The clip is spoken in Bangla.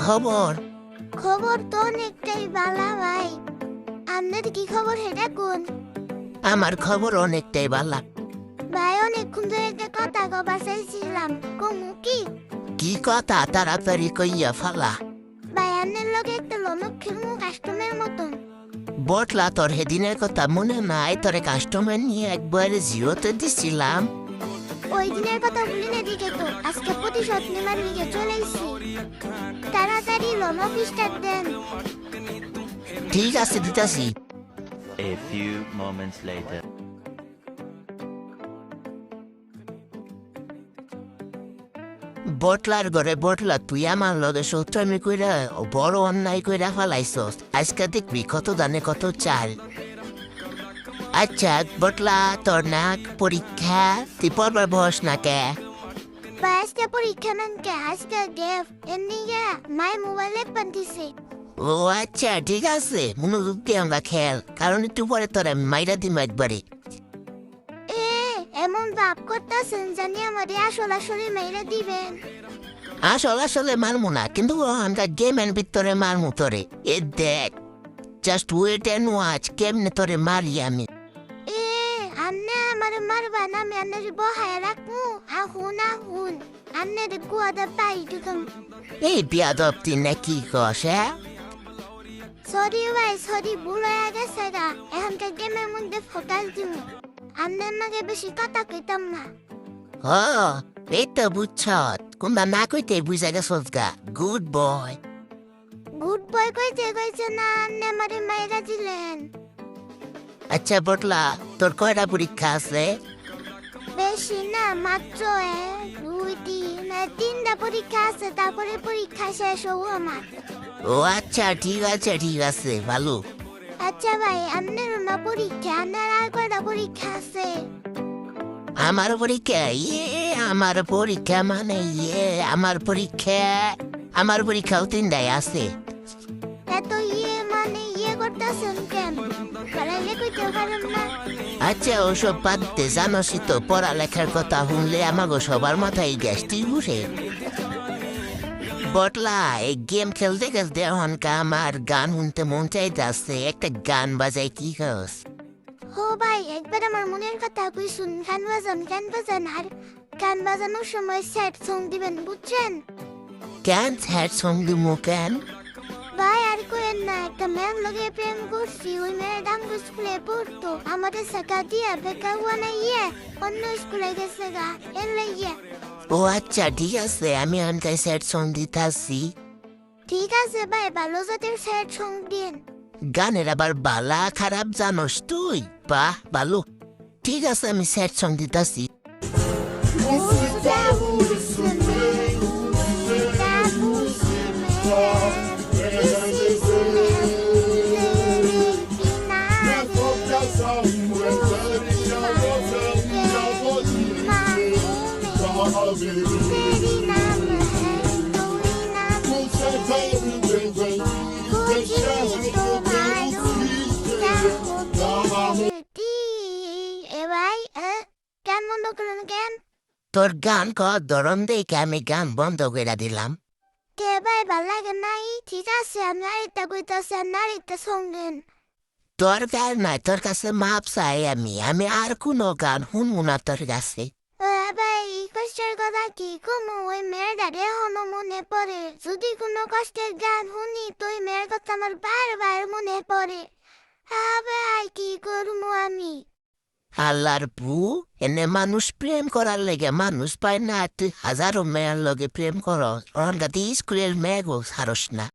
খবর? খবর তো অনেকটাই ভালো ভাই। আপনার কি খবর সেটা কোন? আমার খবর অনেকটাই ভালো। ভাই অনেকক্ষণ ধরে একটা কথা কবার চাইছিলাম, কমু কি? কি কথা তাড়াতাড়ি কইয়া ফালা। ভাই আপনার লগে একটা লনক খেলমু কাস্টমের মতন। বটলা তোর হেদিনের কথা মনে নাই? তোরে কাস্টমার নিয়ে একবার জিওতে দিছিলাম। ওই দিনের কথা ভুলিনে দিকে তো আজকে প্রতিশোধ নেবার নিকে চলেছি। তাড়াতাড়ি লনক স্টার্ট দেন। ঠিক আছে দিতাছি। A few moments later. Butler ঘরে বটলা, তুই আমার লগে শত্রুমি কইরা বড় অন্যায় কইরা ফেলাইছস। আজকে দেখবি কত দানে কত চাল। আচ্ছা বটলা, তোর না পরীক্ষা, তুই পড়বার বস না কে? ভাই আজকে পরীক্ষা নেন কে? আজকে গেফ এমনিকে মাই মোবাইলে পাঠিয়েছে। ও আচ্ছা ঠিক আছে, মনোযোগ দিয়ে আমরা খেল, কারণ একটু পরে তোরা মাইরা দিম একবারে। এমন ভাব করতেছেন জানি আমাদের আসলে মেরে দিবেন। আসলে মারমু না, কিন্তু আমরা গেমের ভিতরে মারমু তোরে। এ দেখ, জাস্ট ওয়েট অ্যান্ড ওয়াচ কেমনে তোরে মারি আমি। আন্নে আমার মারবা না, আমি আন্নের বহায় রাখবো। আহুন আন্নের গুয়াদা পাই দিলাম। এই বিয়াদব তুই না কি কস? হ্যাঁ সরি ভাই, সরি, ভুল হয়ে গেছে গা। এখনকার গেমের মধ্যে ফোকাস দিব। আন্নের নাকি বেশি কথা কইতাম না। ও এই তো বুঝছত, কোনবা না কইতে বুঝা গেছস গা। Good boy. গুড বয় কইছে না, আন্নে আমারে মাইরা দিলেন। আচ্ছা বটলা, তোর কয়টা পরীক্ষা আছে? বেশি না, মাত্র 1, 2, 3টা পরীক্ষা আছে, তারপরে পরীক্ষা শেষ হবো আমার। ও আচ্ছা ঠিক আছে ভালো। আচ্ছা ভাই, আপনার না পরীক্ষা, আপনার আর কয়টা পরীক্ষা আছে? আমার পরীক্ষা? আমার পরীক্ষা মানে আমার পরীক্ষাও 3টাই আছে। এত মানে করতেছেন কেন? পড়ালে কইতে পারেন না? আচ্ছা ওসব বাদ দে, জানোসই তো পড়ালেখার কথা শুনলে আমাকে সবার মাথায় গ্যাসটি ঘুরে। বটলা, এই গেম খেলতে খেলতে এখনকা আমার গান শুনতে মন চাইতেছে, একটা গান বাজাই কি কস? হো ভাই, একবার আমার মনের কথা কইছুন, গান বাজান আর গান বাজানোর সময় স্যাড সং দিবেন, বুঝছেন? কেন স্যাড সং দিমু কেন? ভাই আর কোয়েন না, একটা ম্যাম লগে প্রেম করছি। ওই মেয়ের ডাঙ্গ স্কুলে পড়তো, আমাদের শেখা দিয়ে বেকা হুয়া না অন্য স্কুলে গেছে গা, এর লাইয়া। ও আচ্ছা ঠিক আছে, আমি আনকাই স্যাড সং দিতাছি। ঠিক আছে ভাই, ভালো জাতের স্যাড সং দিন। গানের আবার বালা খারাপ জানোস তুই? বাহ ভালো, ঠিক আছে আমি স্যাড সং দিতাছি। কেন বন্ধ করলেন কেন? তোর গান কর ধরন দেখে আমি গান বন্ধ করে দিলাম। কে ভাই, ভাল লাগে নাই? ঠিক আছে, আমি আরেকটা কইতাছি, আপনি আরেকটা সঙ্গেন। তোর গান নাই, তোর কাছে মাপ চাই আমি আর কোনো গান শুনবো না তোর কাছে। ভাই কষ্টের কথা কি কমু, ওই মেয়েটার এখনো মনে পড়ে। যদি কোনো কষ্টের গান শুনি তো ওই মেয়ের কথা আমার বারবার মনে পড়ে। ভাই কি করবো আমি? আল্লাহর পু, এনে মানুষ প্রেম করার লেগে মানুষ পায় না, তুই হাজারো মেয়ের লগে প্রেম কর, স্কুলের মেয়ে গো সারস না।